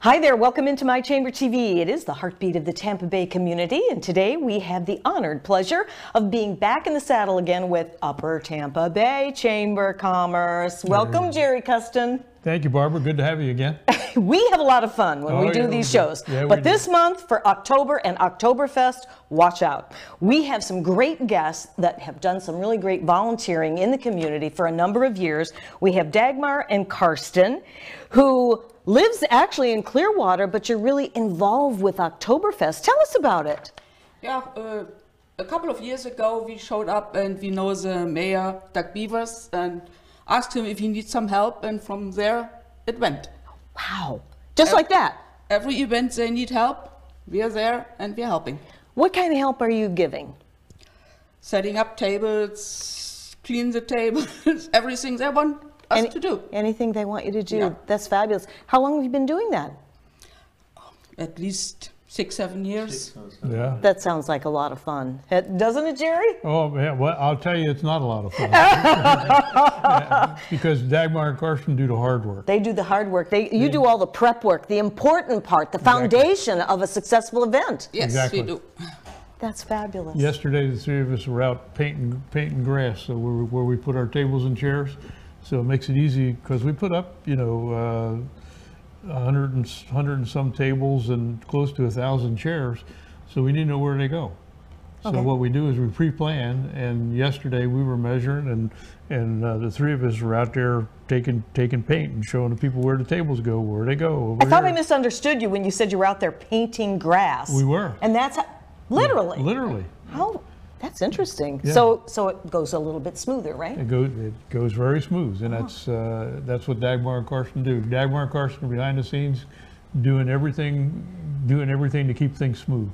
Hi there, welcome into My Chamber TV. It is the heartbeat of the Tampa Bay community, and today we have the honored pleasure of being back in the saddle again with Upper Tampa Bay Chamber of Commerce. Welcome, Jerry Custin. Thank you, Barbara. Good to have you again. We have a lot of fun when we do these shows, but this month for October and Oktoberfest, watch out. We have some great guests that have done some really great volunteering in the community for a number of years. We have Dagmar and Karsten, who lives actually in Clearwater, but you're really involved with Oktoberfest. Tell us about it. Yeah, a couple of years ago we showed up and we know the mayor, Dagmar, and asked him if he needs some help, and from there it went. Wow, just like that. Every event they need help, we are there and we are helping. What kind of help are you giving? Setting up tables, clean the tables, everything they want us to do. Anything they want you to do. Yeah. That's fabulous. How long have you been doing that? At least 6-7 years. Yeah. That sounds like a lot of fun. Doesn't it, Jerry? Oh, yeah. Well, I'll tell you, it's not a lot of fun. Yeah, because Dagmar and Karsten do the hard work. They do the hard work. You do all the prep work, the important part, the foundation of a successful event. Yes, Exactly. we do. That's fabulous. Yesterday, the three of us were out painting grass, so where we put our tables and chairs. So it makes it easy because we put up, 100 and some tables and close to 1,000 chairs. So we need to know where they go. So what we do is we pre-plan, and yesterday we were measuring, and the three of us were out there taking paint and showing the people where the tables go, where they go. I thought I misunderstood you when you said you were out there painting grass. We were. And that's literally. Literally. How? That's interesting. Yeah. So it goes a little bit smoother, right? It goes very smooth, and that's what Dagmar and Karsten do. Dagmar and Karsten are behind the scenes, doing everything to keep things smooth.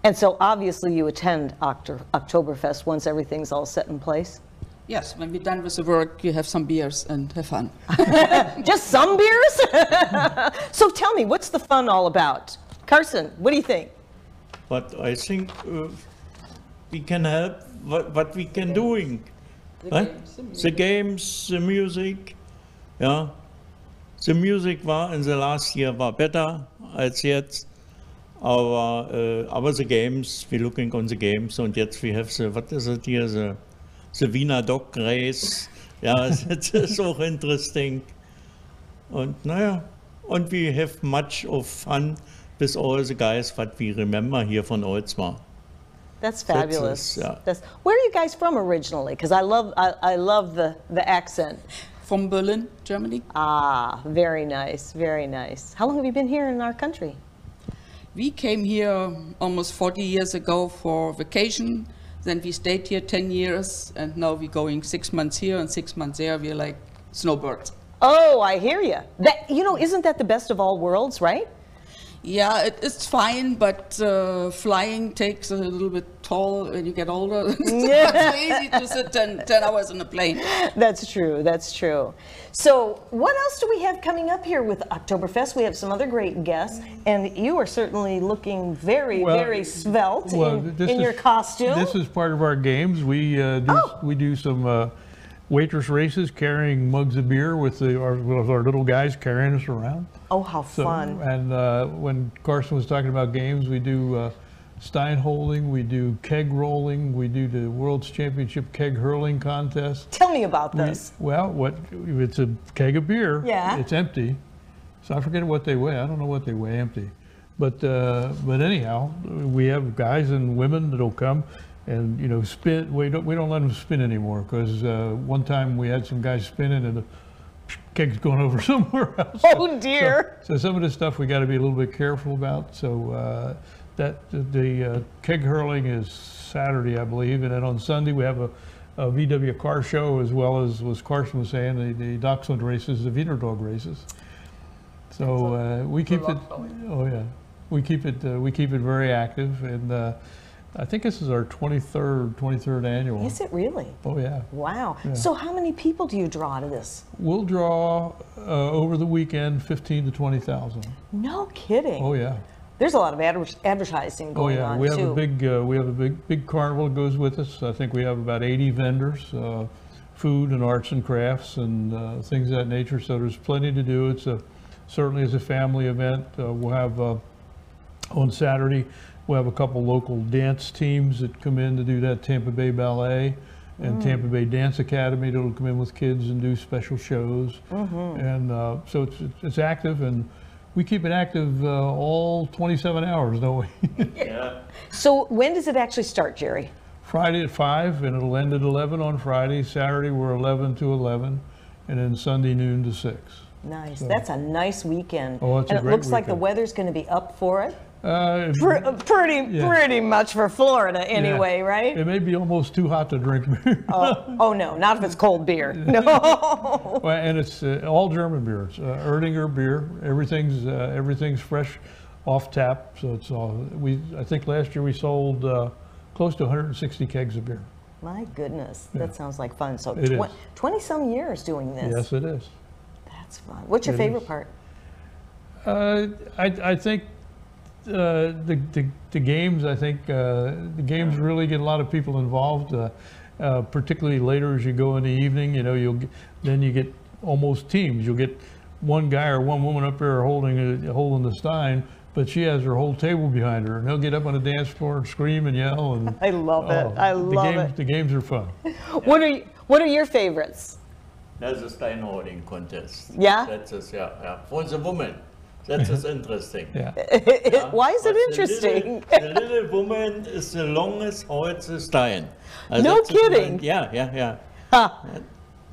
And so obviously you attend Oktoberfest once everything's all set in place. Yes, when we're done with the work, you have some beers and have fun. Just some beers? So tell me, what's the fun all about? Karsten, what do you think? But I think we can help what we can doing. The games, the music. Yeah. The music in the last year was better als jetzt. Aber the games, we're looking on the games, and jetzt we have what is it here, the Wiener Dog Race. Yeah, that's auch interesting. And and we have much of fun with all the guys what we remember here from Oldsmar. That's fabulous. Yeah. Where are you guys from originally? Because I love the accent. From Berlin, Germany. Ah, very nice, very nice. How long have you been here in our country? We came here almost 40 years ago for vacation. Then we stayed here 10 years, and now we're going 6 months here and 6 months there. We're like snowbirds. Oh, I hear you. Isn't that the best of all worlds, right? Yeah, it's fine, but flying takes a little bit toll when you get older. It's easy to sit 10 hours on a plane. That's true, that's true. So what else do we have coming up here with Oktoberfest? We have some other great guests, and you are certainly looking very svelte in your costume. This is part of our games. We do some waitress races, carrying mugs of beer with our little guys carrying us around. Oh, how fun. And when Karsten was talking about games, we do stein holding, we do keg rolling, we do the World's Championship keg hurling contest. Tell me about this. It's a keg of beer. Yeah. It's empty. So I forget what they weigh. I don't know what they weigh empty. But anyhow, we have guys and women that'll come and spin. We don't let them spin anymore, because one time we had some guys spinning and the keg's going over somewhere else. Oh dear! So some of this stuff we got to be a little bit careful about. So the keg hurling is Saturday, I believe, and then on Sunday we have a VW car show, as well as Karsten was saying, the Dachshund races, the Wiener Dog races. So we keep it. Oh yeah, we keep it very active, and I think this is our 23rd annual. Is it really? Oh yeah. Wow. Yeah. So how many people do you draw to this? We'll draw over the weekend 15 to 20,000. No kidding. Oh yeah. There's a lot of advertising going on we have too. we have a big carnival that goes with us. I think we have about 80 vendors, food and arts and crafts and things of that nature. So there's plenty to do. It's a certainly as a family event. We'll have, on Saturday, we'll have a couple local dance teams that come in to do that, Tampa Bay Ballet and Tampa Bay Dance Academy that'll come in with kids and do special shows. And so it's active, and we keep it active all 27 hours, don't we? Yeah. So when does it actually start, Jerry? Friday at 5, and it'll end at 11 on Friday. Saturday, we're 11 to 11, and then Sunday noon to 6. Nice. That's a nice weekend. Oh, it's a and it great looks like the weekend. weather's going to be up for it. Yeah. Pretty much for Florida anyway, right? It may be almost too hot to drink beer. Oh no, not if it's cold beer. No. Well, and it's all German beer. It's Erdinger beer. Everything's fresh off tap. So it's all. I think last year we sold close to 160 kegs of beer. My goodness, that sounds like fun. So It is. 20-some years doing this. Yes, it is. That's fun. What's your favorite part? I think the games. I think the games really get a lot of people involved, particularly later as you go in the evening. You know, then you get almost teams. You'll get one guy or one woman up there holding the stein, but she has her whole table behind her, and they'll get up on the dance floor and scream and yell. And I love it. I love it. The games are fun. What are your favorites? That's a stein holding contest. Yeah? That's yeah. For the woman, that is interesting. Yeah. Why is it But interesting? The little woman is the longest holds the stein. No That's kidding. Yeah. Huh.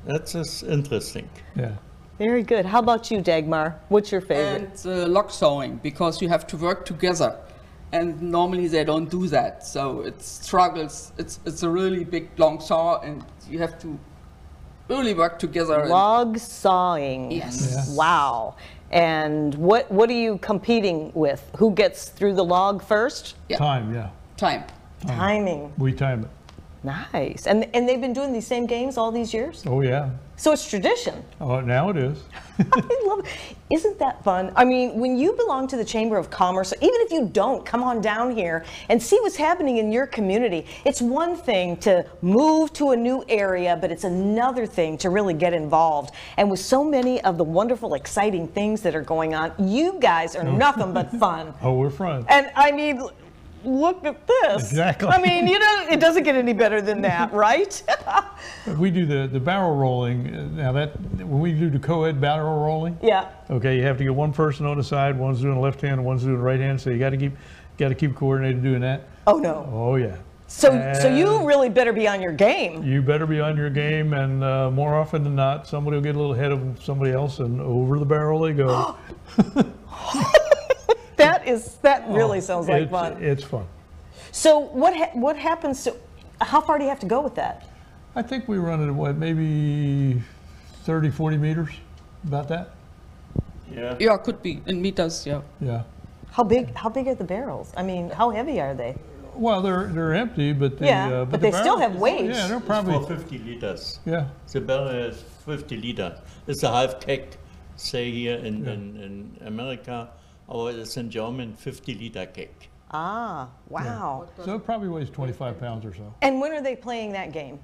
That's just interesting. Yeah. Very good. How about you, Dagmar? What's your favorite? And log sawing, because you have to work together. And normally they don't do that. So it struggles. It's a really big long saw, and you have to really work together. Log sawing. Yes. Yeah. Wow. And what are you competing with? Who gets through the log first? Yeah. Time. Yeah. Time. Timing. We time it. Nice. And they've been doing these same games all these years? Oh yeah. So it's tradition. Oh, now it is. I love it. Isn't that fun? I mean, when you belong to the Chamber of Commerce, even if you don't, come on down here and see what's happening in your community. It's one thing to move to a new area, but it's another thing to really get involved. And with so many of the wonderful, exciting things that are going on, you guys are nothing but fun. Oh, we're friends. And I mean, look at this. Exactly. I mean, it doesn't get any better than that, right? We do the barrel rolling. Now when we do the co-ed barrel rolling, Yeah. okay, you have to get one person on the side, one's doing the left hand, and one's doing the right hand. So you got to keep coordinated doing that. Oh no. Oh yeah. So you really better be on your game. You better be on your game, and more often than not, somebody will get a little ahead of somebody else, and over the barrel they go. That really sounds like fun. It's fun. So what happens to, how far do you have to go with that? I think we run it at maybe 30, 40 meters, about that. Yeah. Yeah, could be in meters. Yeah. Yeah. How big are the barrels? I mean, how heavy are they? Well, they're empty, but But they still have weight. Yeah, they're It's probably for 50 liters. yeah. The barrel is 50 liters. It's a half keg, say here in America, or it's in German 50-liter keg. Ah, wow. So it probably weighs 25 pounds or so. And when are they playing that game?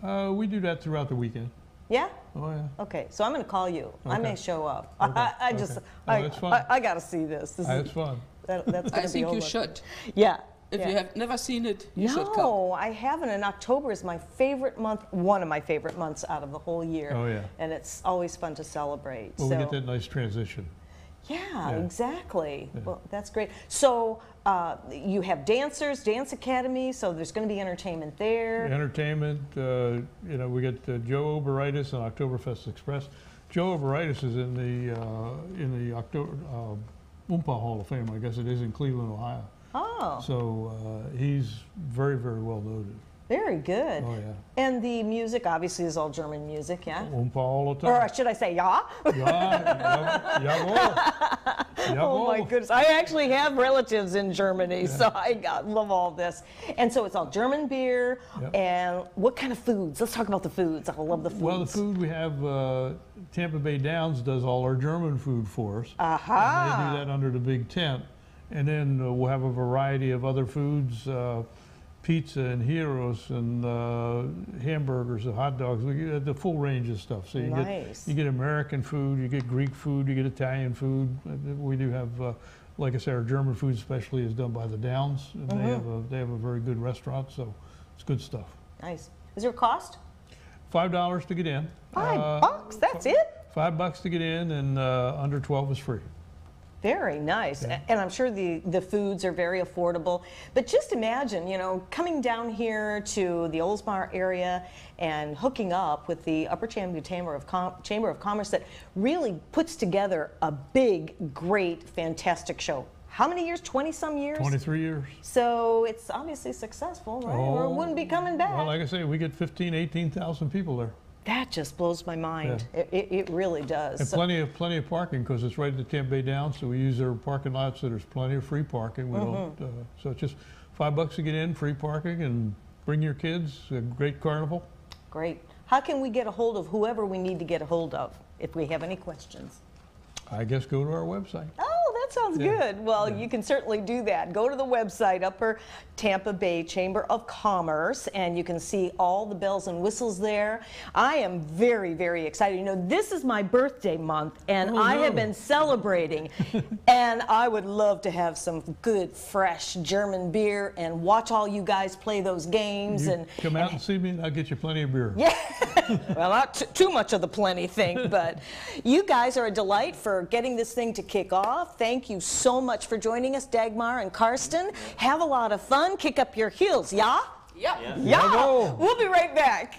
We do that throughout the weekend. Yeah? Oh yeah. Okay, so I'm going to call you. I may show up. Okay, I just, okay. No, it's fun. I got to see this. It's fun. That's going I to be think you over. should. Yeah. If yeah. you have never seen it, you should come. No, I haven't. And October is my favorite month, one of my favorite months out of the whole year. Oh, yeah. And it's always fun to celebrate. Well, so, we get that nice transition. yeah, Yeah. exactly. Yeah. Well, that's great. So you have dancers, dance academy, so there's going to be entertainment there. Entertainment, we get Joe Oberitis and Oktoberfest Express. Joe Oberitis is in the Oompa Hall of Fame, I guess it is, in Cleveland, Ohio. Oh, So he's very, very well noted. very good. Oh yeah. And the music obviously is all German music, yeah? Oompa all the time. Or should I say ja? Ja, jawohl. Oh my Jawohl. goodness. I actually have relatives in Germany, so I love all this. And so it's all German beer. Yep. And what kind of foods? Let's talk about the foods. I love the foods. Well, the food we have, Tampa Bay Downs does all our German food for us. Aha. And they do that under the big tent. And then we'll have a variety of other foods, pizza and gyros and hamburgers and hot dogs. We get the full range of stuff. So you get American food, you get Greek food, you get Italian food. We do have, like I said, our German food especially is done by the Downs. And they have a very good restaurant, so it's good stuff. Nice. Is there a cost? $5 to get in. $5, that's it? $5 to get in, and under 12 is free. Very nice. Yeah. And I'm sure the foods are very affordable. But just imagine, you know, coming down here to the Oldsmar area and hooking up with the Upper Chamber Chamber of Commerce that really puts together a big, great, fantastic show. How many years? 20-some years? 23 years. So it's obviously successful, right? Or it wouldn't be coming back. Well, like I say, we get 18,000 people there. That just blows my mind. Yeah. It really does. And plenty of parking, because it's right at the Tampa Bay Downs, so we use their parking lots, so there's plenty of free parking. We don't, so it's just $5 to get in, free parking, and bring your kids. A great carnival. Great. How can we get a hold of whoever we need to get a hold of if we have any questions? I guess go to our website. Oh, that sounds good. Well, you can certainly do that. Go to the website, Upper Tampa Bay Chamber of Commerce, and you can see all the bells and whistles there. I am very, very excited. You know, this is my birthday month, and I have been celebrating, and I would love to have some good, fresh German beer and watch all you guys play those games. Come out and see me, and I'll get you plenty of beer. Yeah. Well, not too much of the plenty thing, but you guys are a delight for getting this thing to kick off. Thank you so much for joining us, Dagmar and Karsten. Have a lot of fun. Kick up your heels, yeah? Yeah. Yeah. We'll be right back.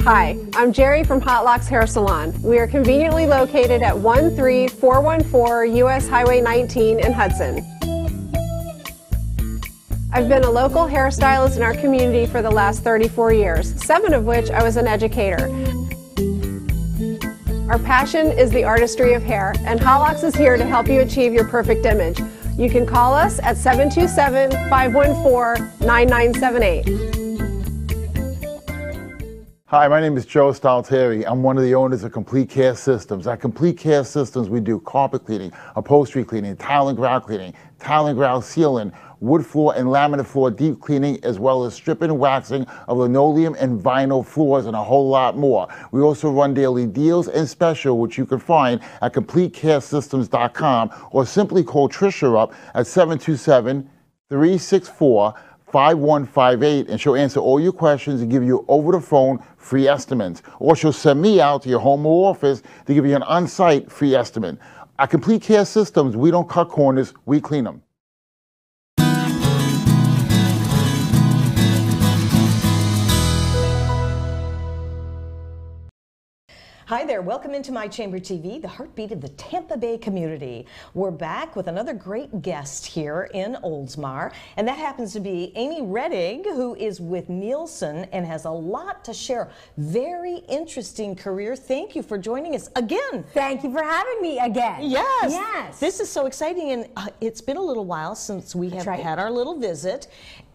Hi, I'm Jerry from Hot Locks Hair Salon. We are conveniently located at 13414 US Highway 19 in Hudson. I've been a local hairstylist in our community for the last 34 years, 7 of which I was an educator. Our passion is the artistry of hair, and Hot Locks is here to help you achieve your perfect image. You can call us at 727-514-9978. Hi, my name is Joe Stalteri. I'm one of the owners of Complete Care Systems. At Complete Care Systems, we do carpet cleaning, upholstery cleaning, tile and grout cleaning, tile and grout sealing, wood floor and laminate floor deep cleaning, as well as stripping and waxing of linoleum and vinyl floors, and a whole lot more. We also run daily deals and special, which you can find at CompleteCareSystems.com, or simply call Tricia up at 727-364-5158, and she'll answer all your questions and give you over the phone free estimates. Or she'll send me out to your home or office to give you an on-site free estimate. At Complete Care Systems, we don't cut corners, we clean them. Hi there, welcome into My Chamber TV, the heartbeat of the Tampa Bay community. We're back with another great guest here in Oldsmar, and that happens to be Amy Retting, who is with Nielsen and has a lot to share. Very interesting career. Thank you for joining us again. Thank you for having me again. Yes. Yes. This is so exciting, and it's been a little while since we have had our little visit,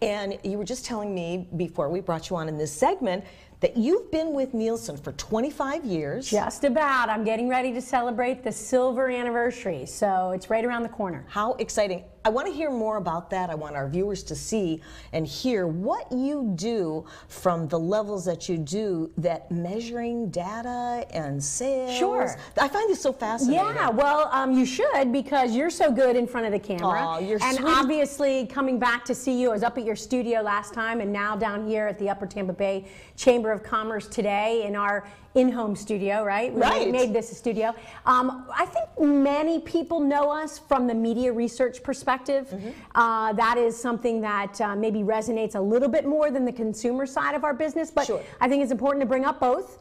and you were just telling me before we brought you on in this segment that you've been with Nielsen for 25 years. Just about. I'm getting ready to celebrate the silver anniversary, so it's right around the corner. How exciting. I want to hear more about that. I want our viewers to see and hear what you do from the levels that you do, that measuring data and sales. Sure. I find this so fascinating. Yeah, well, you should, because you're so good in front of the camera. Oh, you're and sweet. Obviously, coming back to see you, I was up at your studio last time, and now down here at the Upper Tampa Bay Chamber of Commerce today in our in-home studio, right? We made this a studio. I think many people know us from the media research perspective. That is something that maybe resonates a little bit more than the consumer side of our business, but I think it's important to bring up both.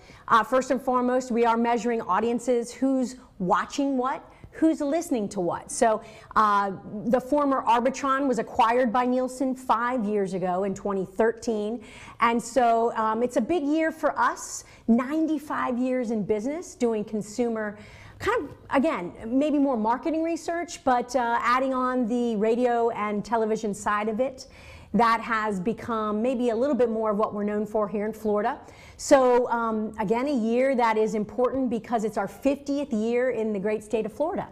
First and foremost, we are measuring audiences, who's watching what, who's listening to what. So the former Arbitron was acquired by Nielsen 5 years ago in 2013. And so it's a big year for us, 95 years in business doing consumer, kind of, again, maybe more marketing research, but adding on the radio and television side of it. That has become maybe a little bit more of what we're known for here in Florida. So again, a year that is important because it's our 50th year in the great state of Florida.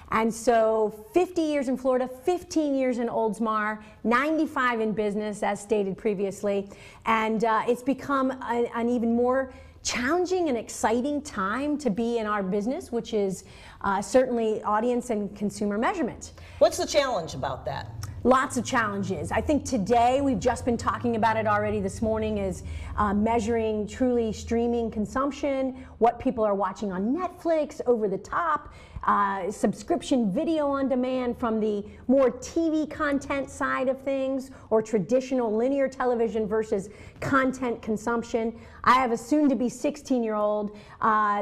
And so 50 years in Florida, 15 years in Oldsmar, 95 in business, as stated previously. And it's become an even more challenging and exciting time to be in our business, which is certainly audience and consumer measurement. What's the challenge about that? Lots of challenges. I think today, we've just been talking about it already this morning, is measuring truly streaming consumption, what people are watching on Netflix, over the top, subscription video on demand from the more TV content side of things, or traditional linear television versus content consumption. I have a soon-to-be 16-year-old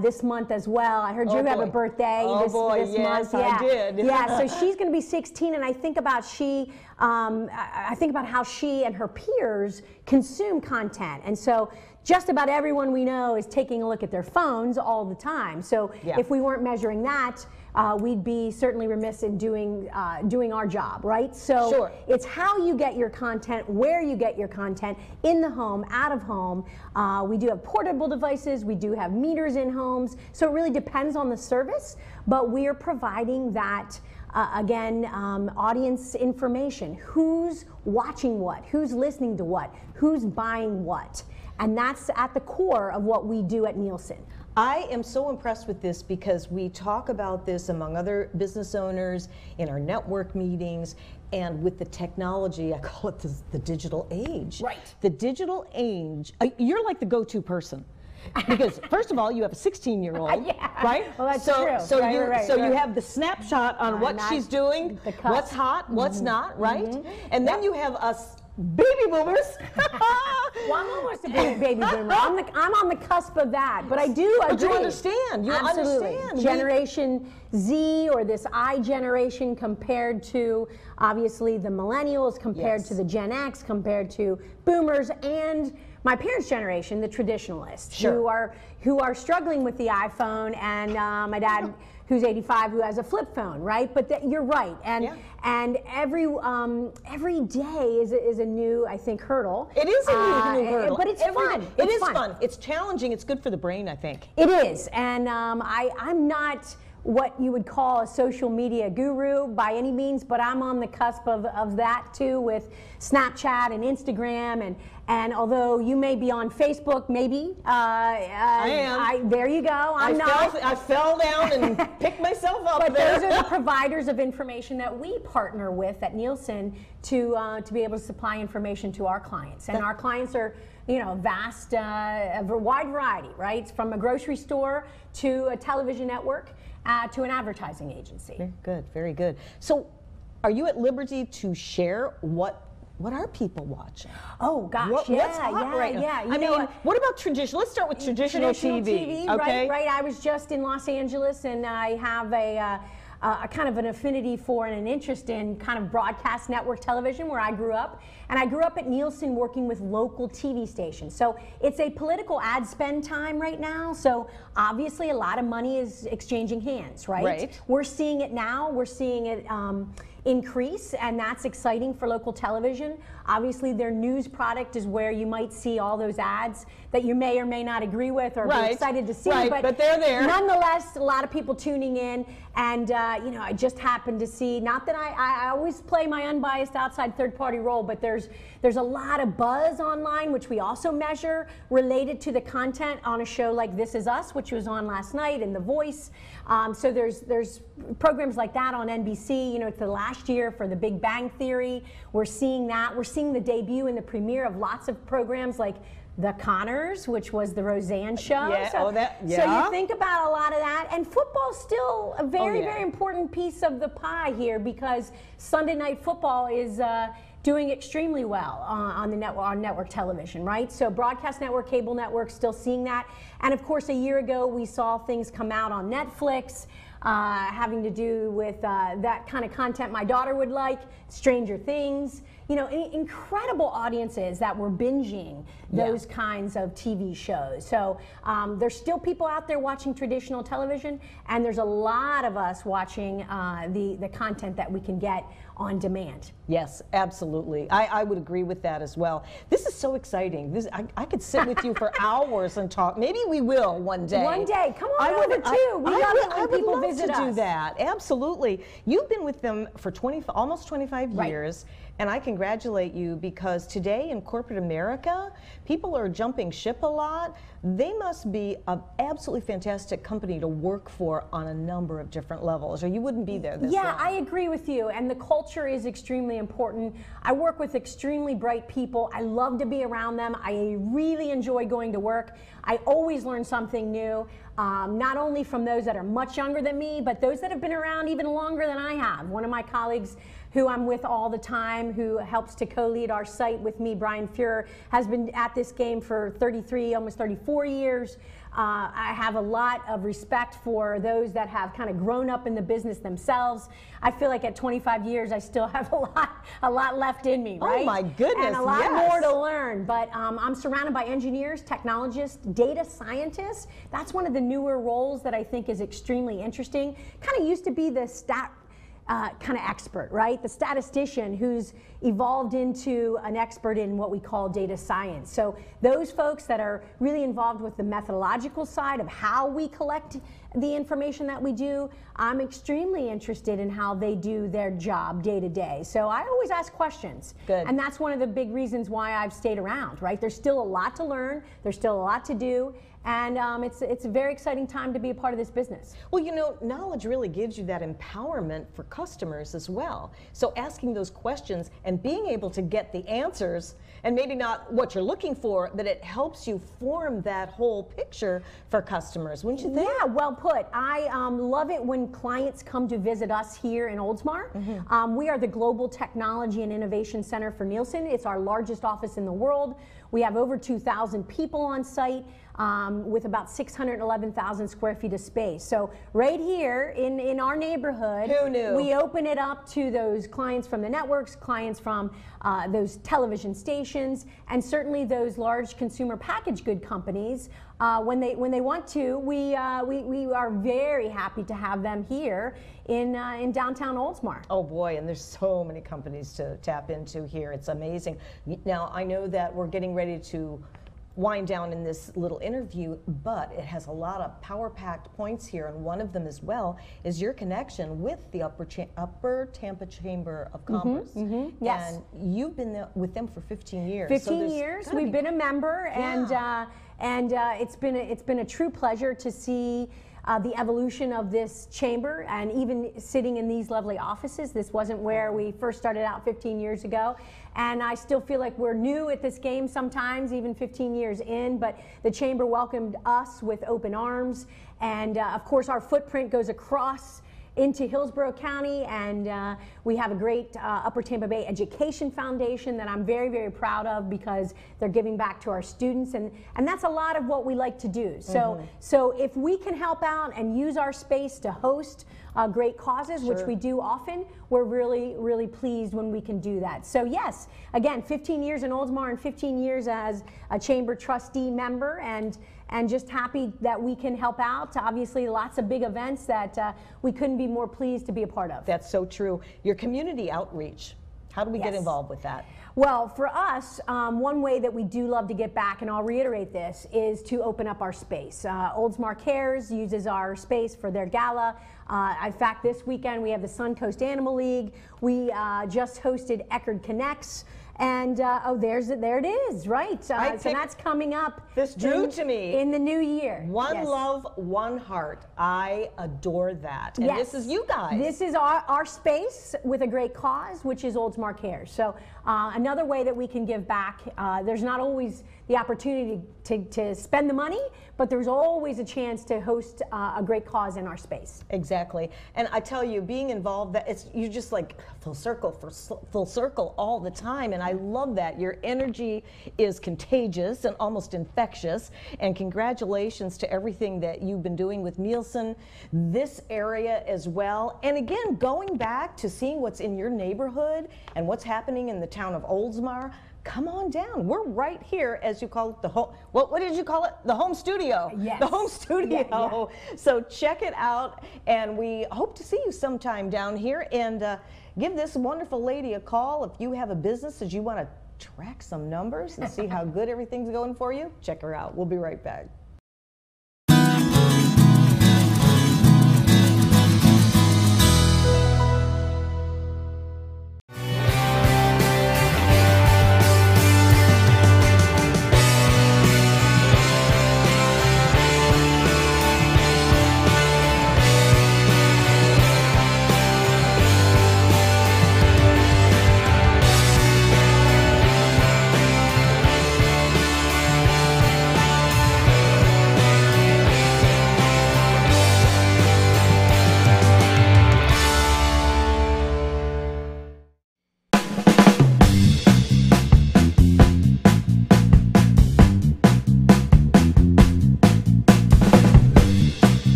this month as well. I heard you have a birthday this month. Yes, I did. Yeah, so she's going to be 16, and I think about I think about how she and her peers consume content. And so just about everyone we know is taking a look at their phones all the time. So if we weren't measuring that, we'd be certainly remiss in doing our job, right? So it's how you get your content, where you get your content, in the home, out of home. We do have portable devices, we do have meters in homes, so it really depends on the service, but we are providing that again, audience information. Who's watching what? Who's listening to what? Who's buying what? And that's at the core of what we do at Nielsen. I am so impressed with this because we talk about this among other business owners in our network meetings, and with the technology, I call it the digital age. Right. The digital age, you're like the go-to person. Because first of all, you have a 16-year-old, right? Well, that's true. So you have the snapshot on what she's doing, what's hot, what's not, right? And then you have us baby boomers. Well, I'm almost a baby boomer. I'm on the cusp of that, but I do agree. But you understand. You understand. Generation Z, or this I generation, compared to obviously the millennials, compared to the Gen X, compared to boomers, and my parents' generation, the traditionalists, who are struggling with the iPhone, and my dad, who's 85, who has a flip phone, right? But you're right, and every day is a new, I think, hurdle. It is a new hurdle, but it's fun. It is fun. It's challenging. It's good for the brain, I think. It is, and I'm not what you would call a social media guru by any means, but I'm on the cusp of that too, with Snapchat and Instagram, and although you may be on Facebook, maybe I am. There you go. I fell down and picked myself up. But those are the providers of information that we partner with at Nielsen to be able to supply information to our clients, and our clients are, you know, vast, a wide variety, right? From a grocery store to a television network to an advertising agency. Very good, very good. So are you at liberty to share what what are people watching? Oh gosh, What's hot right now? yeah. I mean, what about traditional? Let's start with traditional TV. Okay, right. I was just in Los Angeles, and I have a kind of an affinity for and an interest in kind of broadcast network television where I grew up. And I grew up at Nielsen working with local TV stations. So it's a political ad spend time right now. So obviously a lot of money is exchanging hands, right? Right. We're seeing it now. We're seeing it increase, and that's exciting for local television. Obviously their news product is where you might see all those ads that you may or may not agree with or be excited to see, but they're there. Nonetheless, a lot of people tuning in, and you know, I just happened to see, not that I always play my unbiased outside third-party role, but there's a lot of buzz online, which we also measure, related to the content on a show like This Is Us, which was on last night, and The Voice. So there's programs like that on NBC. You know, it's the last year for The Big Bang Theory. We're seeing that. We're seeing the debut and the premiere of lots of programs like The Connors, which was the Roseanne show. Yeah, so you think about a lot of that, and football's still a very, very important piece of the pie here, because Sunday Night Football is doing extremely well on network television, right? So broadcast network, cable network, still seeing that. And of course, a year ago, we saw things come out on Netflix having to do with that kind of content my daughter would like, Stranger Things. You know, incredible audiences that were binging those kinds of TV shows. So there's still people out there watching traditional television, and there's a lot of us watching the content that we can get on demand. Yes, absolutely. I would agree with that as well. This is so exciting. I could sit with you for hours and talk. Maybe we will one day. One day. Come on over too. We love it when people visit us. I would love to do that. Absolutely. You've been with them for almost 25 years. And I congratulate you, because today in corporate America, people are jumping ship a lot. They must be an absolutely fantastic company to work for on a number of different levels, or you wouldn't be there this long. I agree with you. And the culture is extremely important. I work with extremely bright people. I love to be around them. I really enjoy going to work. I always learn something new, not only from those that are much younger than me, but those that have been around even longer than I have. One of my colleagues who I'm with all the time, who helps to co-lead our site with me, Brian Fuhrer, has been at this game for 33, almost 34 years. I have a lot of respect for those that have kind of grown up in the business themselves. I feel like at 25 years, I still have a lot left in me, right? Oh my goodness, and a lot more to learn. But I'm surrounded by engineers, technologists, data scientists. That's one of the newer roles that I think is extremely interesting. Kind of used to be the kind of expert, right? The statistician who's evolved into an expert in what we call data science. So those folks that are really involved with the methodological side of how we collect the information that we do, I'm extremely interested in how they do their job day to day. So I always ask questions. Good. And that's one of the big reasons why I've stayed around, right? There's still a lot to learn. There's still a lot to do. And it's a very exciting time to be a part of this business. Well, you know, knowledge really gives you that empowerment for customers as well. So asking those questions and being able to get the answers, and maybe not what you're looking for, but it helps you form that whole picture for customers, wouldn't you think? Yeah, well put. I love it when clients come to visit us here in Oldsmar. Mm-hmm. We are the Global Technology and Innovation Center for Nielsen. It's our largest office in the world. We have over 2,000 people on site. With about 611,000 square feet of space. So right here in our neighborhood, who knew? We open it up to those clients from the networks, clients from those television stations, and certainly those large consumer packaged good companies. When they want to, we are very happy to have them here in downtown Oldsmar. Oh boy, and there's so many companies to tap into here. It's amazing. Now I know that we're getting ready to wind down in this little interview, but it has a lot of power-packed points here, and one of them as well is your connection with the Upper Tampa Chamber of Commerce. Mm-hmm, mm-hmm, yes. And you've been with them for 15 years. 15 years. We've been a member, yeah. and it's been a true pleasure to see the evolution of this chamber, and even sitting in these lovely offices. This wasn't where we first started out 15 years ago. And I still feel like we're new at this game sometimes, even 15 years in, but the chamber welcomed us with open arms. And of course, our footprint goes across into Hillsborough County, and we have a great Upper Tampa Bay Education Foundation that I'm very, very proud of, because they're giving back to our students, and that's a lot of what we like to do. So, so if we can help out and use our space to host great causes, which we do often, we're really, really pleased when we can do that. So yes, again, 15 years in Oldsmar and 15 years as a Chamber trustee member, and just happy that we can help out. Obviously, lots of big events that we couldn't be more pleased to be a part of. That's so true. Your community outreach, how do we get involved with that? Well, for us, one way that we do love to get back, and I'll reiterate this, is to open up our space. Oldsmar Cares uses our space for their gala. In fact, this weekend we have the Suncoast Animal League. We just hosted Eckerd Connects. And oh, there it is, right? So that's coming up. This drew to me in the new year. One love, one heart. I adore that. And this is you guys. This is our space with a great cause, which is Oldsmar Cares. So another way that we can give back. There's not always the opportunity to spend the money, but there's always a chance to host a great cause in our space. Exactly. And I tell you, being involved, you just like full circle all the time. And I love that. Your energy is contagious and almost infectious. And congratulations to everything that you've been doing with Nielsen, this area as well. And again, going back to seeing what's in your neighborhood and what's happening in the town of Oldsmar. Come on down. We're right here, as you call it, the home. What did you call it? The home studio. Yes. The home studio. So check it out, and we hope to see you sometime down here. And give this wonderful lady a call if you have a business that you want to track some numbers and see how good everything's going for you. Check her out. We'll be right back.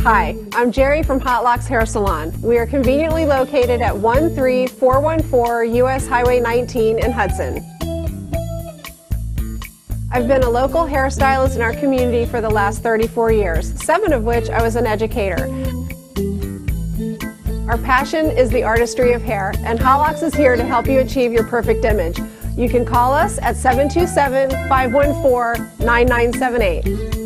Hi, I'm Jerry from Hot Locks Hair Salon. We are conveniently located at 13414 US Highway 19 in Hudson. I've been a local hairstylist in our community for the last 34 years, 7 of which I was an educator. Our passion is the artistry of hair, and Hot Locks is here to help you achieve your perfect image. You can call us at 727-514-9978.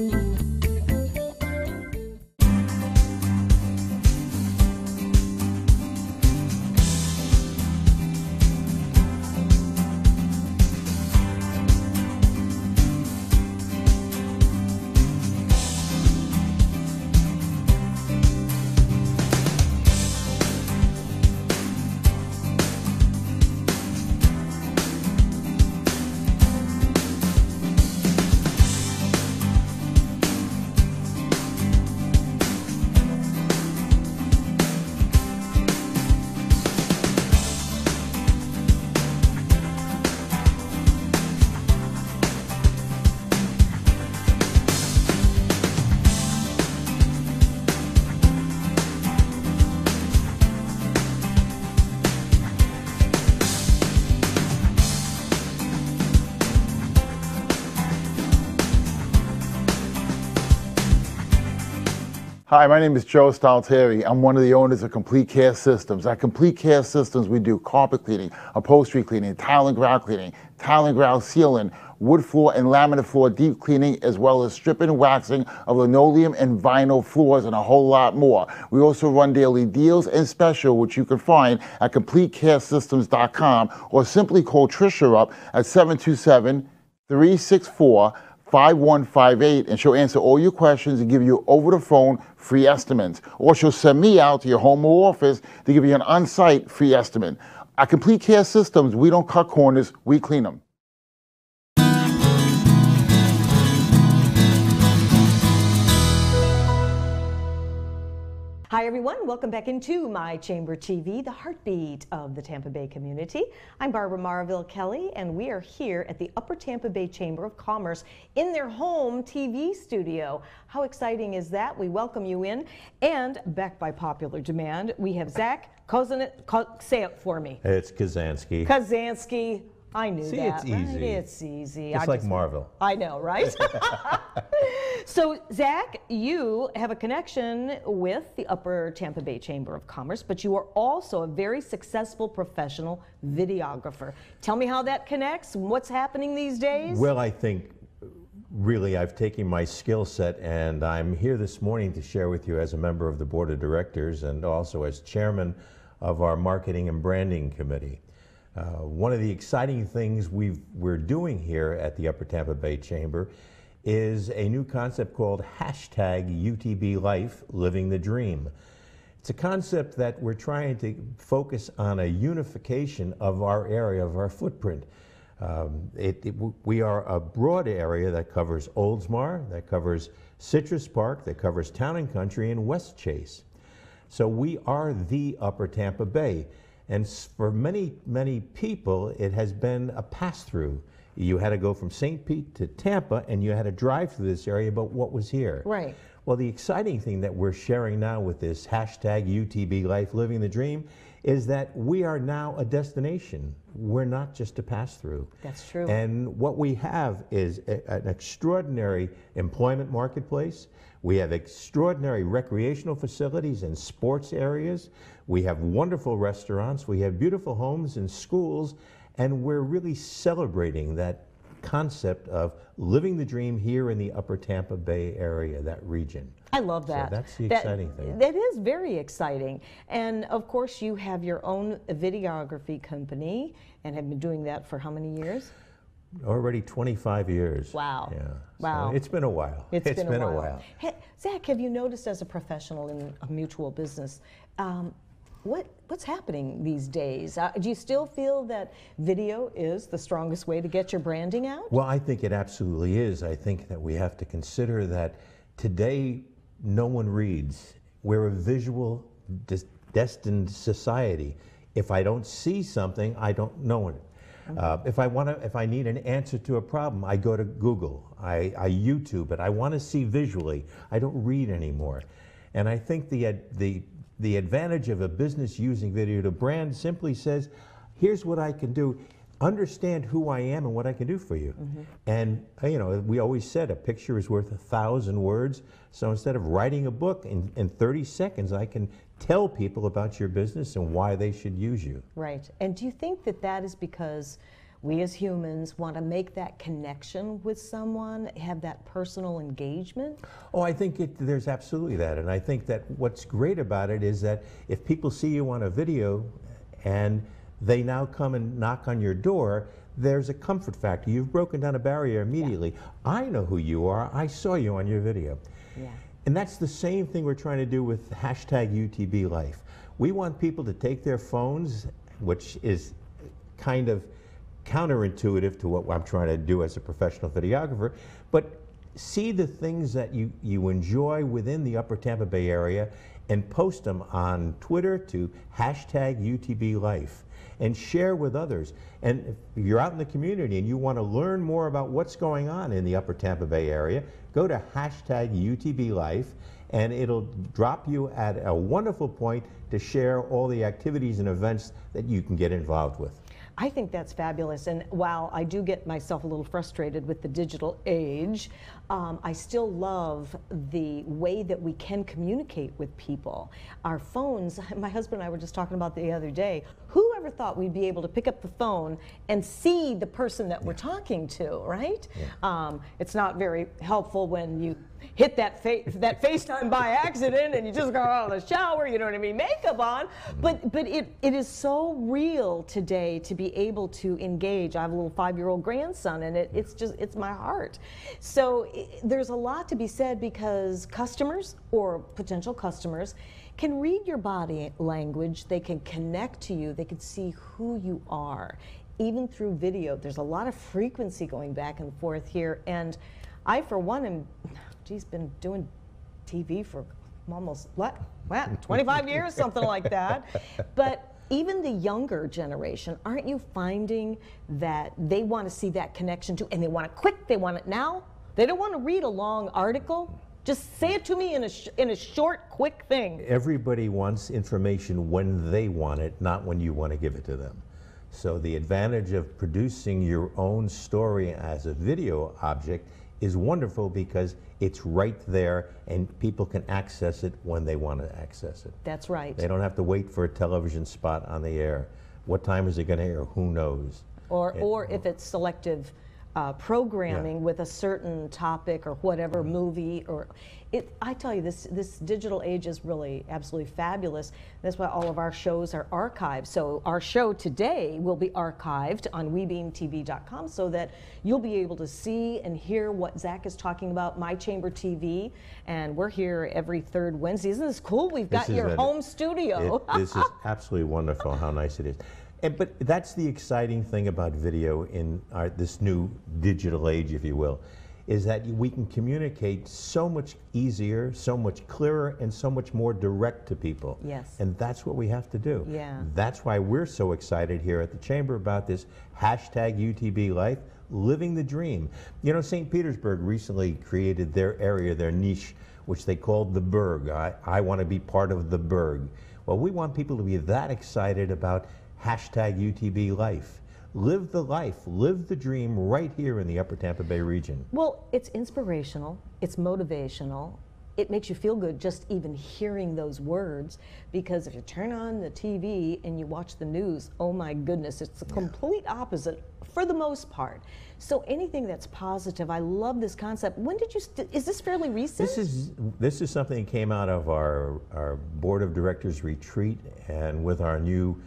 Hi, my name is Joe Stalteri. I'm one of the owners of Complete Care Systems. At Complete Care Systems, we do carpet cleaning, upholstery cleaning, tile and grout sealing, wood floor and laminate floor deep cleaning, as well as stripping and waxing of linoleum and vinyl floors, and a whole lot more. We also run daily deals and special, which you can find at CompleteCareSystems.com, or simply call Trisha up at 727-364-5158, and she'll answer all your questions and give you over the phone free estimates. Or she'll send me out to your home or office to give you an on-site free estimate. At Complete Care Systems, we don't cut corners, we clean them. Hi everyone, welcome back into My Chamber TV, the heartbeat of the Tampa Bay community. I'm Barbara Marville Kelly, and we are here at the Upper Tampa Bay Chamber of Commerce in their home TV studio. How exciting is that? We welcome you in, and back by popular demand, we have Zack, say it for me. It's Koczanski. Koczanski. I knew that. It's easy. It's easy. It's like Marvel. I know, right? So, Zack, you have a connection with the Upper Tampa Bay Chamber of Commerce, but you are also a very successful professional videographer. Tell me how that connects and what's happening these days. Well, I think really I've taken my skill set, and I'm here this morning to share with you as a member of the board of directors and also as chairman of our marketing and branding committee. One of the exciting things we're doing here at the Upper Tampa Bay Chamber is a new concept called #UTBLife, Living the Dream. It's a concept that we're trying to focus on a unification of our area, of our footprint. We are a broad area that covers Oldsmar, that covers Citrus Park, that covers Town and Country, and West Chase. So we are the Upper Tampa Bay. And for many, many people, it has been a pass-through. You had to go from St. Pete to Tampa, and you had to drive through this area, but what was here? Right. Well, the exciting thing that we're sharing now with this #UTBLife, Living the Dream, is that we are now a destination. We're not just a pass-through. That's true. And what we have is an extraordinary employment marketplace. We have extraordinary recreational facilities and sports areas. We have wonderful restaurants. We have beautiful homes and schools. And we're really celebrating that concept of living the dream here in the Upper Tampa Bay area, that region. I love that. So that's the exciting thing. That is very exciting. And of course, you have your own videography company and have been doing that for how many years? Already 25 years. Wow. Yeah. Wow. So it's been a while. It's been a while. Hey, Zack, have you noticed as a professional in a mutual business, what's happening these days? Do you still feel that video is the strongest way to get your branding out? Well, I think it absolutely is. I think that we have to consider that today no one reads. We're a visual destined society. If I don't see something, I don't know it. If I need an answer to a problem, I go to Google, I YouTube it. I want to see visually. I don't read anymore. And I think the advantage of a business using video to brand simply says, here's what I can do. Understand who I am and what I can do for you. And you know, we always said a picture is worth 1,000 words. So instead of writing a book in 30 seconds, I can tell people about your business and why they should use you. Right. And do you think that that is because we as humans want to make that connection with someone, have that personal engagement? Oh, I think there's absolutely that. And I think that what's great about it is that if people see you on a video and they now come and knock on your door, there's a comfort factor. You've broken down a barrier immediately. Yeah. I know who you are. I saw you on your video. Yeah. And that's the same thing we're trying to do with #UTBLife. We want people to take their phones, which is kind of counterintuitive to what I'm trying to do as a professional videographer, but see the things that you enjoy within the Upper Tampa Bay area and post them on Twitter to #UTBLife and share with others. And if you're out in the community and you want to learn more about what's going on in the Upper Tampa Bay area, go to #UTBLife and it'll drop you at a wonderful point to share all the activities and events that you can get involved with. I think that's fabulous, and while I do get myself a little frustrated with the digital age, I still love the way that we can communicate with people. Our phones, my husband and I were just talking about the other day, whoever ever thought we'd be able to pick up the phone and see the person that we're talking to, right? Yeah. It's not very helpful when you hit that FaceTime by accident and you just got out of the shower, you know what I mean, makeup on. But it is so real today to be able to engage. I have a little 5-year-old grandson, and it's my heart. So there's a lot to be said, because customers or potential customers can read your body language, they can connect to you, they can see who you are, even through video. There's a lot of frequency going back and forth here, and I, for one, am, been doing TV for almost, what, 25 years, something like that. But even the younger generation, aren't you finding that they want to see that connection too, and they want it quick, they want it now? They don't want to read a long article. Just say it to me in a short, quick thing. Everybody wants information when they want it, not when you want to give it to them. So the advantage of producing your own story as a video object is wonderful, because it's right there and people can access it when they want to access it. That's right. They don't have to wait for a television spot on the air. What time is it going to air? Who knows? Or if it's selective programming with a certain topic or whatever movie, or I tell you, this digital age is really absolutely fabulous. That's why all of our shows are archived. So our show today will be archived on webeamtv.com, so that you'll be able to see and hear what Zack is talking about, My Chamber TV, and we're here every third Wednesday. Isn't this cool? We've got your home studio. This is absolutely wonderful how nice it is. But that's the exciting thing about video in this new digital age, if you will, is that we can communicate so much easier, so much clearer, and so much more direct to people. Yes. And that's what we have to do. Yeah. That's why we're so excited here at the Chamber about this hashtag UTB Life, living the dream. You know, St. Petersburg recently created their area, their niche, which they called the Berg. I want to be part of the Berg. Well, we want people to be that excited about hashtag UTB Life. Live the life, live the dream right here in the Upper Tampa Bay region. Well, it's inspirational, it's motivational, it makes you feel good just even hearing those words, because if you turn on the TV and you watch the news, oh my goodness, it's the complete opposite for the most part. So anything that's positive, I love this concept. When did you, is this fairly recent? This is something that came out of our Board of Directors retreat, and with our new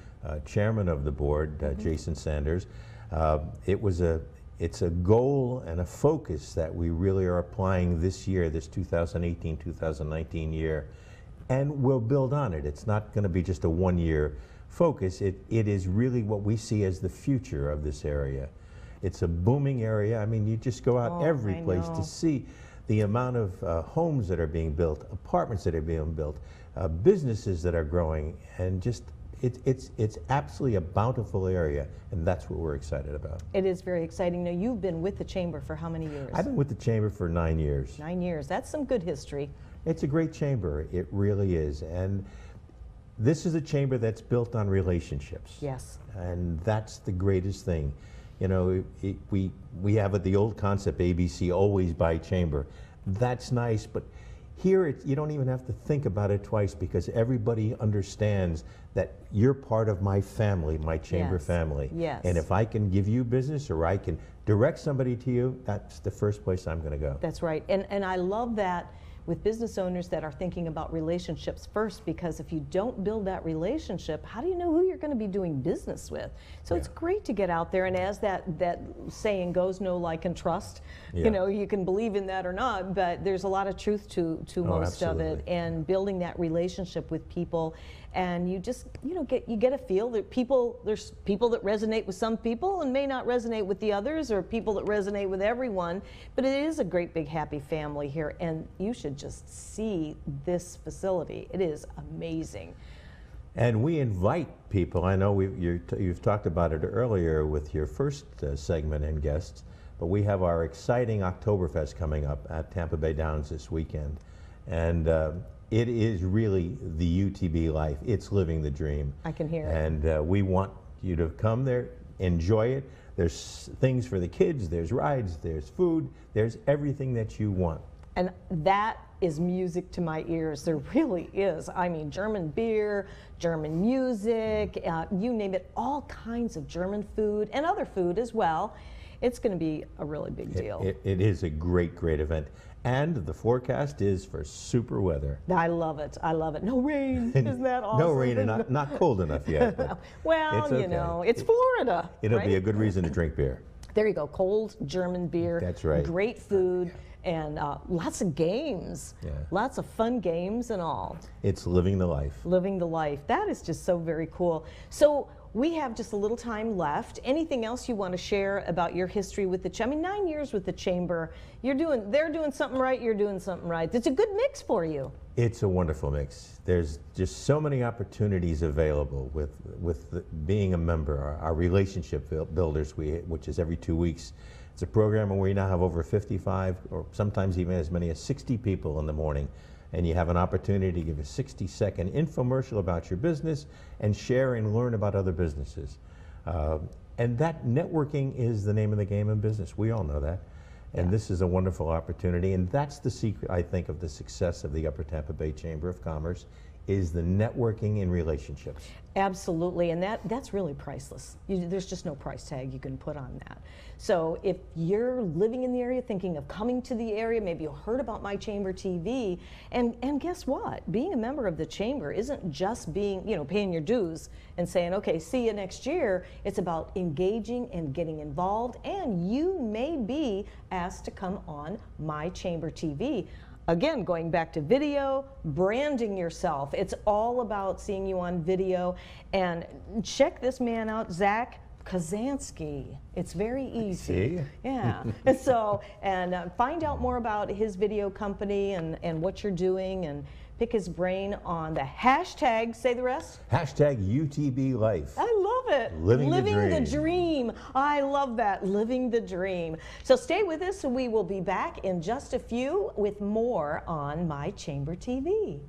chairman of the board, Jason Sanders. It's a goal and a focus that we really are applying this year, this 2018-2019 year, and we'll build on it. It's not going to be just a one-year focus. It is really what we see as the future of this area. It's a booming area. I mean, you just go out every place to see the amount of homes that are being built, apartments that are being built, businesses that are growing, and just it's absolutely a bountiful area, and that's what we're excited about. It is very exciting. Now, you've been with the Chamber for how many years? I've been with the Chamber for 9 years. 9 years. That's some good history. It's a great chamber. It really is. And this is a chamber that's built on relationships. Yes. And that's the greatest thing. You know, we have the old concept, ABC, always by chamber. That's nice, but here you don't even have to think about it twice, because everybody understands that you're part of my family, my chamber family. Yes. And if I can give you business, or I can direct somebody to you, that's the first place I'm going to go. That's right. And I love that with business owners that are thinking about relationships first, because if you don't build that relationship, how do you know who you're going to be doing business with? So it's great to get out there, and as that saying goes, know, like, and trust. You know, you can believe in that or not, but there's a lot of truth to most of it, and building that relationship with people. And you just, you know, get a feel that there's people that resonate with some people and may not resonate with the others, or people that resonate with everyone. But it is a great big happy family here, and you should just see this facility. It is amazing. And we invite people. I know you've talked about it earlier with your first segment and guests, but we have our exciting Oktoberfest coming up at Tampa Bay Downs this weekend. And it is really the UTB life. It's living the dream. I can hear it. And we want you to come there, enjoy it. There's things for the kids, there's rides, there's food, there's everything that you want. And that is music to my ears. There really is. I mean, German beer, German music, you name it, all kinds of German food and other food as well. It's going to be a really big deal. It is a great, great event. And the forecast is for super weather. I love it. I love it. No rain. Isn't that awesome? No rain and not cold enough yet. But well, it's okay. You know, it's Florida. It'll right? be a good reason to drink beer. There you go. Cold German beer. That's right. Great food. And lots of games, lots of fun games and all. It's living the life. Living the life. That is just so very cool. So we have just a little time left. Anything else you want to share about your history with the Chamber? I mean, 9 years with the Chamber. They're doing something right. You're doing something right. It's a good mix for you. It's a wonderful mix. There's just so many opportunities available with being a member. Our relationship builders, which is every 2 weeks. It's a program where we now have over 55 or sometimes even as many as 60 people in the morning. And you have an opportunity to give a 60-second infomercial about your business and share and learn about other businesses. And that networking is the name of the game in business. We all know that. And this is a wonderful opportunity. And that's the secret, I think, of the success of the Upper Tampa Bay Chamber of Commerce, is the networking and relationships. Absolutely, and that's really priceless. There's just no price tag you can put on that. So if you're living in the area, thinking of coming to the area, maybe you heard about My Chamber TV, and guess what? Being a member of the Chamber isn't just being, paying your dues and saying, okay, see you next year. It's about engaging and getting involved, and you may be asked to come on My Chamber TV. Again, going back to video, branding yourself. It's all about seeing you on video. And check this man out, Zack. Koczanski. It's very easy. See? Yeah. and find out more about his video company and what you're doing, and pick his brain on the hashtag, say the rest? Hashtag UTB Life. I love it. Living the dream. I love that. Living the dream. So stay with us, and we will be back in just a few with more on My Chamber TV.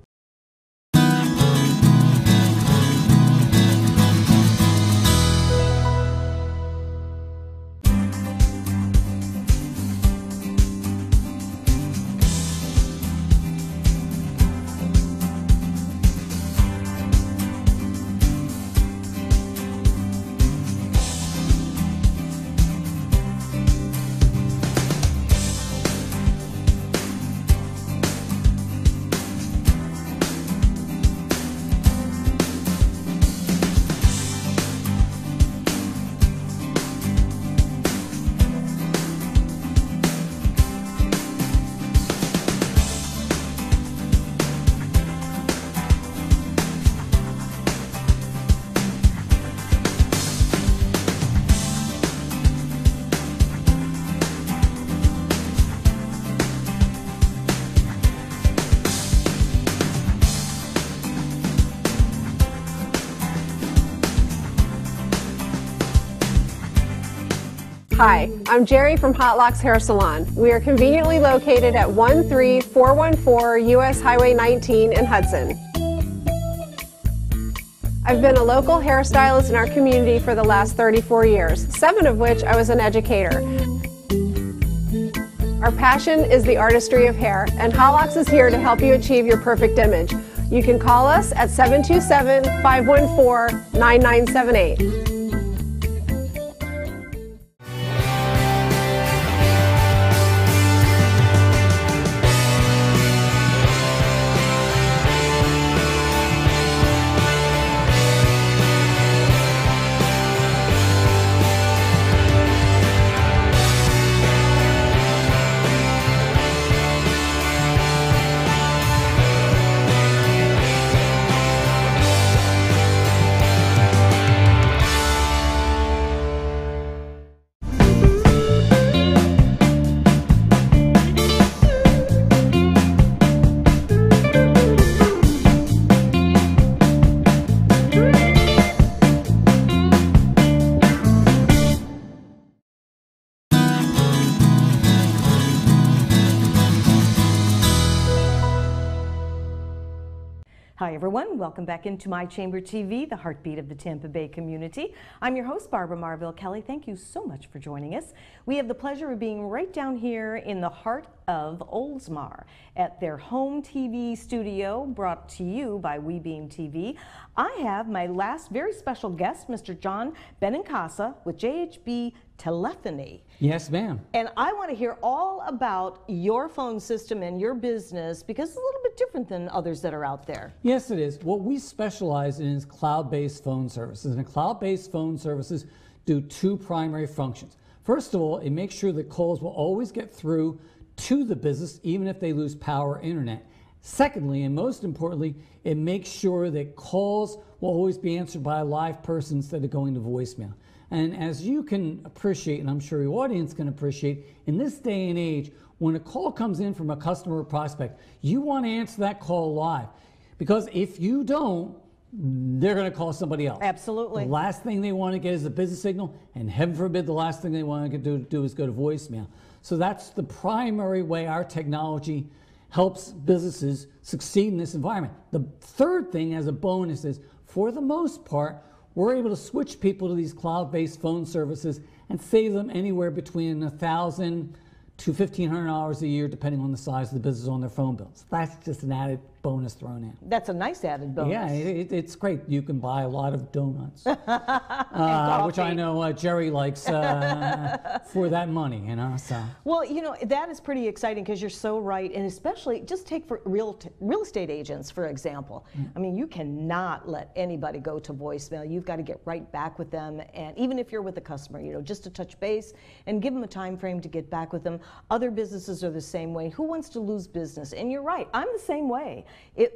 Hi, I'm Jerry from Hot Locks Hair Salon. We are conveniently located at 13414 US Highway 19 in Hudson. I've been a local hairstylist in our community for the last 34 years, 7 of which I was an educator. Our passion is the artistry of hair, and Hot Locks is here to help you achieve your perfect image. You can call us at 727-514-9978. Hi everyone, welcome back into My Chamber TV, the heartbeat of the Tampa Bay community. I'm your host, Barbara Marville Kelly. Thank you so much for joining us. We have the pleasure of being right down here in the heart of Oldsmar at their home TV studio, brought to you by WeBeam TV. I have my last very special guest, Mr. John Benincasa with JHB Telephony. Yes, ma'am. And I want to hear all about your phone system and your business, because it's a little bit different than others that are out there. Yes, it is. What we specialize in is cloud-based phone services. And cloud-based phone services do two primary functions. First of all, it makes sure that calls will always get through to the business, even if they lose power or internet. Secondly, and most importantly, it makes sure that calls will always be answered by a live person instead of going to voicemail. And as you can appreciate, and I'm sure your audience can appreciate, in this day and age, when a call comes in from a customer or prospect, you want to answer that call live. Because if you don't, they're going to call somebody else. Absolutely. The last thing they want to get is a business signal, and heaven forbid the last thing they want to do is go to voicemail. So that's the primary way our technology helps businesses succeed in this environment. The third thing as a bonus is, for the most part, we're able to switch people to these cloud-based phone services and save them anywhere between $1,000 to $1,500 a year, depending on the size of the business on their phone bills. That's just an added bonus thrown in. That's a nice added bonus. Yeah, it's great. You can buy a lot of donuts, which I know Jerry likes for that money, you know. So. Well, you know, that is pretty exciting, because you're so right, and especially just take for real estate agents, for example. I mean, you cannot let anybody go to voicemail. You've got to get right back with them, and even if you're with a customer, you know, just to touch base and give them a time frame to get back with them. Other businesses are the same way. Who wants to lose business? And you're right, I'm the same way.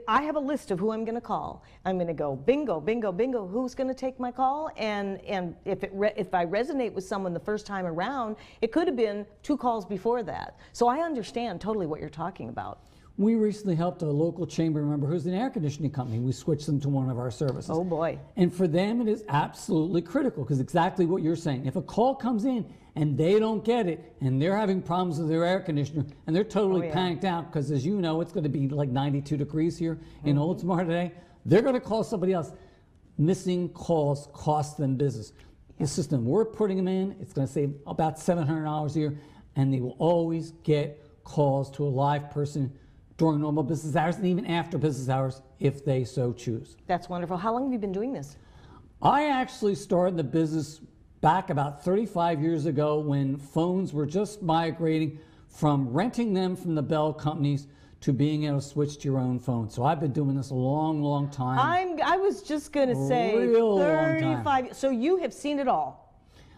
I have a list of who I'm going to call. I'm going to go bingo, bingo, bingo. Who's going to take my call? And if I resonate with someone the first time around, it could have been 2 calls before that. So I understand totally what you're talking about. We recently helped a local chamber member who's an air conditioning company. We switched them to one of our services. Oh boy. And for them, it is absolutely critical, because exactly what you're saying. If a call comes in and they don't get it, and they're having problems with their air conditioner, and they're totally panicked out, because as you know, it's going to be like 92 degrees here in Oldsmar today, they're going to call somebody else. Missing calls cost them business. The system we're putting them in, it's going to save about $700 a year, and they will always get calls to a live person during normal business hours, and even after business hours, if they so choose. That's wonderful. How long have you been doing this? I actually started the business back about 35 years ago, when phones were just migrating from renting them from the Bell companies to being able to switch to your own phone. So I've been doing this a long, long time. I was just going to say 35. So you have seen it all.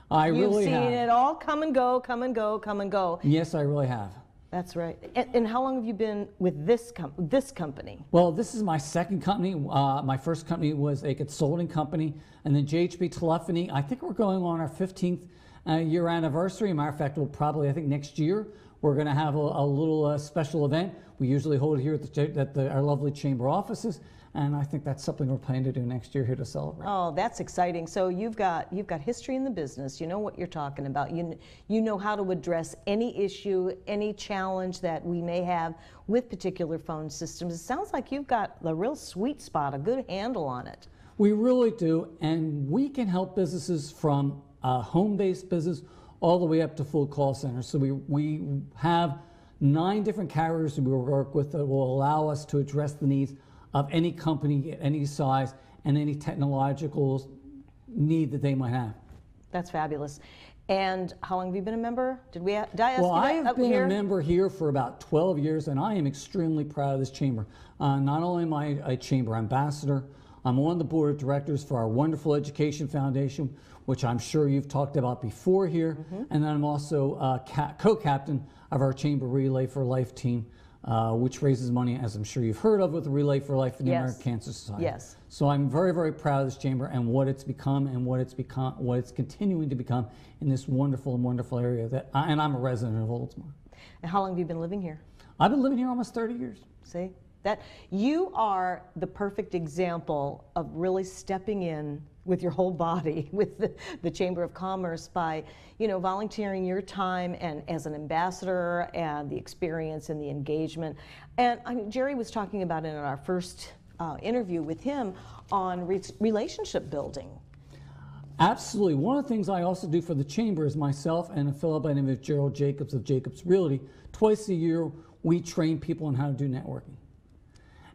I really have. You've seen it all come and go, come and go, come and go. Yes, I really have. That's right. And how long have you been with this company? Well, this is my second company. My first company was a consulting company, and then JHB Telephony. I think we're going on our 15th year anniversary. Matter of fact, we'll probably, I think next year, we're going to have a little special event. We usually hold it here at our lovely chamber offices, and I think that's something we're planning to do next year here to celebrate. Oh, that's exciting. So you've got history in the business. You know what you're talking about. You know how to address any issue, any challenge that we may have with particular phone systems. It sounds like you've got the real sweet spot, a good handle on it. We really do, and we can help businesses from a home-based business all the way up to full call centers. So we have 9 different carriers that we work with that will allow us to address the needs of any company at any size and any technological need that they might have. That's fabulous. And how long have you been a member? Did I ask well, you I that have been here? a member here for about 12 years, and I am extremely proud of this chamber. Not only am I a chamber ambassador, I'm on the board of directors for our wonderful education foundation, which I'm sure you've talked about before here, and then I'm also co-captain of our Chamber Relay for Life team, which raises money, as I'm sure you've heard of, with the Relay for Life for the American Cancer Society. Yes. So I'm very, very proud of this chamber and what it's become and what it's continuing to become in this wonderful and wonderful area. And I'm a resident of Oldsmar. And how long have you been living here? I've been living here almost 30 years. See? That you are the perfect example of really stepping in with your whole body with the Chamber of Commerce by, volunteering your time and as an ambassador and the experience and the engagement. And Jerry was talking about it in our first interview with him on relationship building. Absolutely. One of the things I also do for the chamber is myself and a fellow by the name of Gerald Jacobs of Jacobs Realty, twice a year we train people on how to do networking.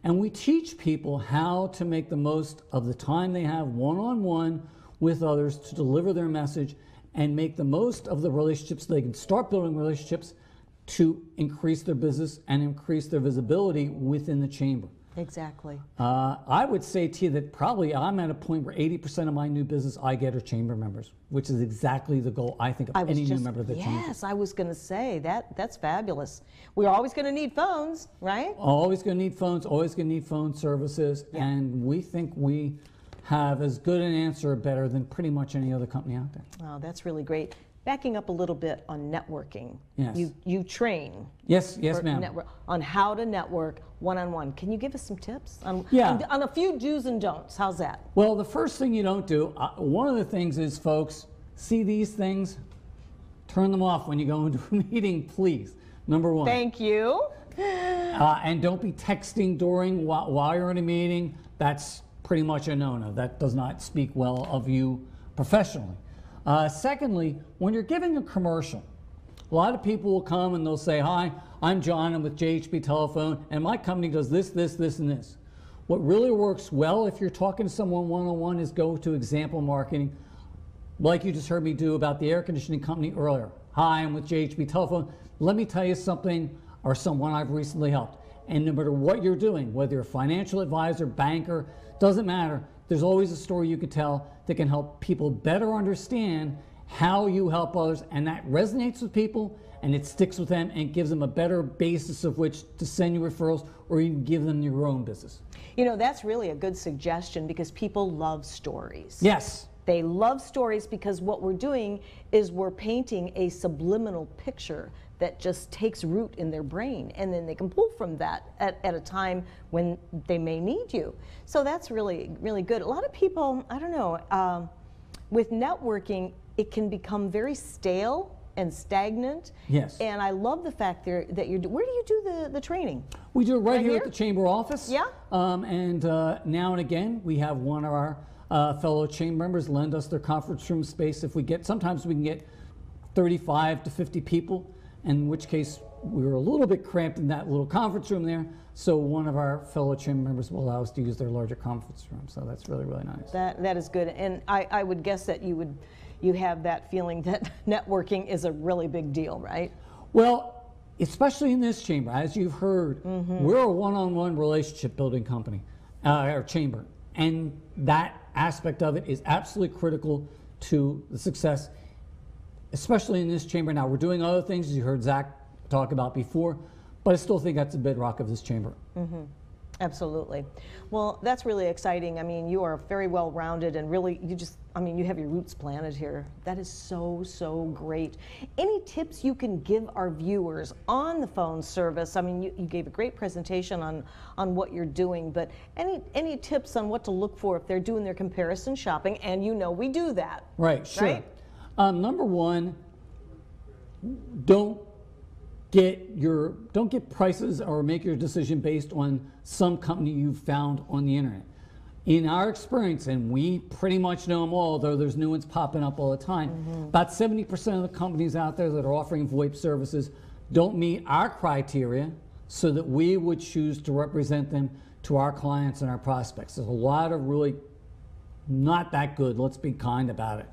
And we teach people how to make the most of the time they have one-on-one with others to deliver their message and make the most of the relationships so they can start building relationships to increase their business and increase their visibility within the chamber. Exactly. I would say to you that probably I'm at a point where 80% of my new business I get are chamber members, which is exactly the goal, I think, of any new member of the chamber. Yes, I was going to say that's fabulous. We're always going to need phones, right? Always going to need phones, always going to need phone services, and we think we have as good an answer or better than pretty much any other company out there. Oh, that's really great. Backing up a little bit on networking. Yes. You train. Yes, ma'am. On how to network one-on-one. Can you give us some tips on a few do's and don'ts? How's that? Well, the first thing you don't do, one of the things is, folks, see these things, turn them off when you go into a meeting, please. Number one. Thank you. And don't be texting while you're in a meeting. That's pretty much a no-no. That does not speak well of you professionally. Secondly, when you're giving a commercial, a lot of people will come and they'll say, "Hi, I'm John, I'm with JHB Telephone, and my company does this, this, this, and this." What really works well if you're talking to someone one-on-one is go to example marketing, like you just heard me do about the air conditioning company earlier. "Hi, I'm with JHB Telephone. Let me tell you something, or someone I've recently helped." And no matter what you're doing, whether you're a financial advisor, banker, doesn't matter, there's always a story you could tell that can help people better understand how you help others, and that resonates with people and it sticks with them and gives them a better basis of which to send you referrals or even give them your own business. You know, that's really a good suggestion because people love stories. Yes. They love stories because what we're doing is we're painting a subliminal picture that just takes root in their brain, and then they can pull from that at a time when they may need you. So that's really, really good. A lot of people, I don't know, with networking, it can become very stale and stagnant. Yes. And I love the fact that you're, where do you do the training? We do it right here at the chamber office. Yeah. And now and again, we have one of our fellow chamber members lend us their conference room space. If we get, sometimes we can get 35 to 50 people, in which case we were a little bit cramped in that little conference room there. So one of our fellow chamber members will allow us to use their larger conference room. So that's really, really nice. That is good. And I would guess that you have that feeling that networking is a really big deal, right? Well, especially in this chamber, as you've heard, we're a one-on-one relationship building company, or chamber. And that aspect of it is absolutely critical to the success, especially in this chamber. Now, we're doing other things, as you heard Zack talk about before, but I still think that's the bedrock of this chamber. Absolutely. Well, that's really exciting. I mean, you are very well-rounded and really, you have your roots planted here. That is so, so great. Any tips you can give our viewers on the phone service? I mean, you gave a great presentation on what you're doing, but any tips on what to look for if they're doing their comparison shopping? And you know we do that. Right, sure. Right? Number one, don't get prices or make your decision based on some company you've found on the internet. In our experience, and we pretty much know them all, though there's new ones popping up all the time, about 70% of the companies out there that are offering VoIP services don't meet our criteria so that we would choose to represent them to our clients and our prospects. There's a lot of really not that good, let's be kind about it,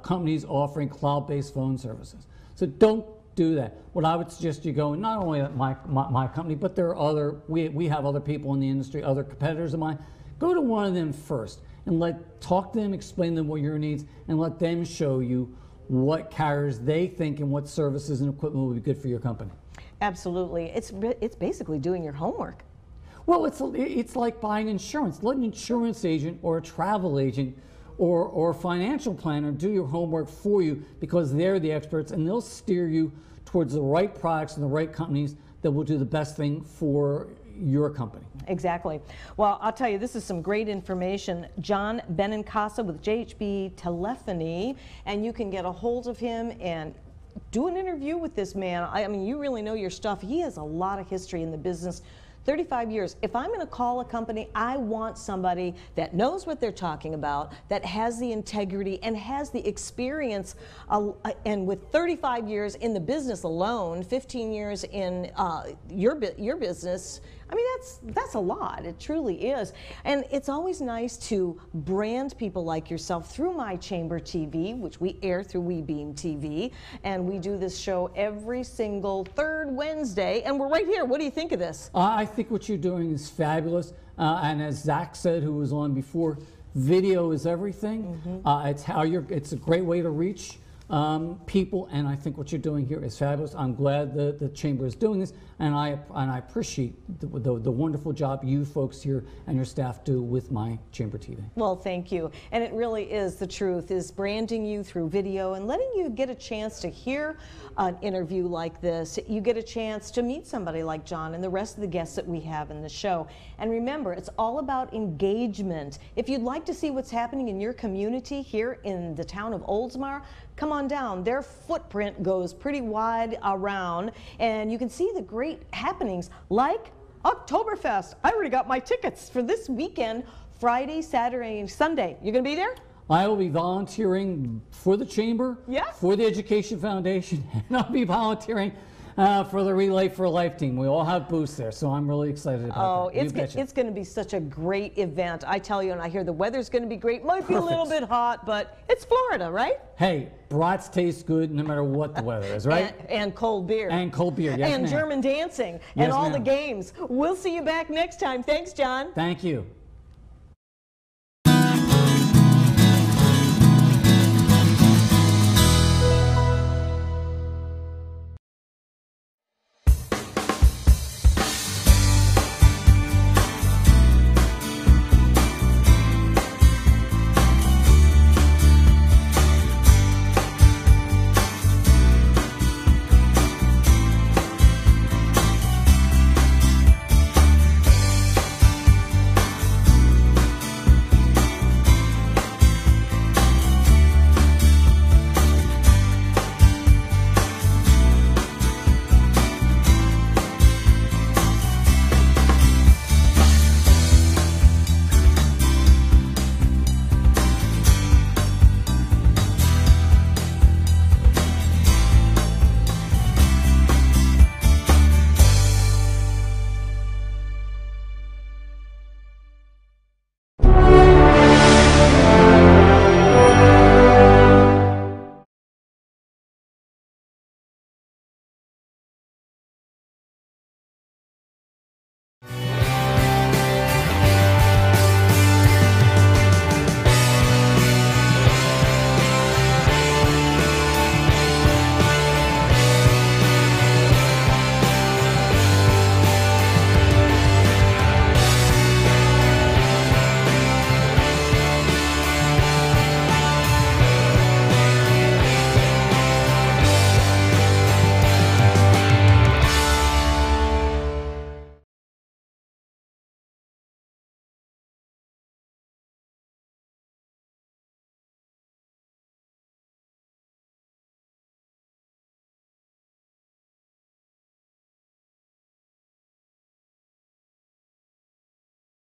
companies offering cloud-based phone services. So don't do that. What I would suggest you go, not only at my company, but there are other, we have other people in the industry, other competitors of mine. Go to one of them first and talk to them, explain to them what your needs, and let them show you what carriers they think and what services and equipment will be good for your company. Absolutely. It's basically doing your homework. Well, it's like buying insurance. Let an insurance agent or a travel agent or a financial planner do your homework for you because they're the experts and they'll steer you towards the right products and the right companies that will do the best thing for your company. Exactly. Well, I'll tell you, this is some great information. John Benincasa with JHB Telephony, and you can get a hold of him and do an interview with this man. I mean, you really know your stuff. He has a lot of history in the business 35 years. If I'm going to call a company, I want somebody that knows what they're talking about, that has the integrity and has the experience. And with 35 years in the business alone, 15 years in your business, I mean, that's a lot. It truly is. And it's always nice to brand people like yourself through My Chamber TV, which we air through WeBeam TV. And we do this show every single third Wednesday. And we're right here. What do you think of this? I think what you're doing is fabulous. And as Zack said, who was on before, video is everything. It's a great way to reach people, and I think what you're doing here is fabulous. I'm glad that the Chamber is doing this, and I appreciate the wonderful job you folks here and your staff do with My Chamber TV. Well, thank you. And it really is the truth, is branding you through video and letting you get a chance to hear an interview like this. You get a chance to meet somebody like John and the rest of the guests that we have in the show. And remember, it's all about engagement. If you'd like to see what's happening in your community here in the town of Oldsmar, come on down. Their footprint goes pretty wide around, and you can see the great happenings like Oktoberfest. I already got my tickets for this weekend, Friday, Saturday, and Sunday. You gonna be there? I will be volunteering for the Chamber, for the Education Foundation, and I'll be volunteering for the Relay for Life team. We all have booths there, so I'm really excited about that. It's going to be such a great event. I tell you, and I hear the weather's going to be great. Might be a little bit hot, but it's Florida, right? Hey, brats taste good no matter what the weather is, right? and cold beer. And cold beer, yes, and ma'am. German dancing, and all the games. We'll see you back next time. Thanks, John. Thank you.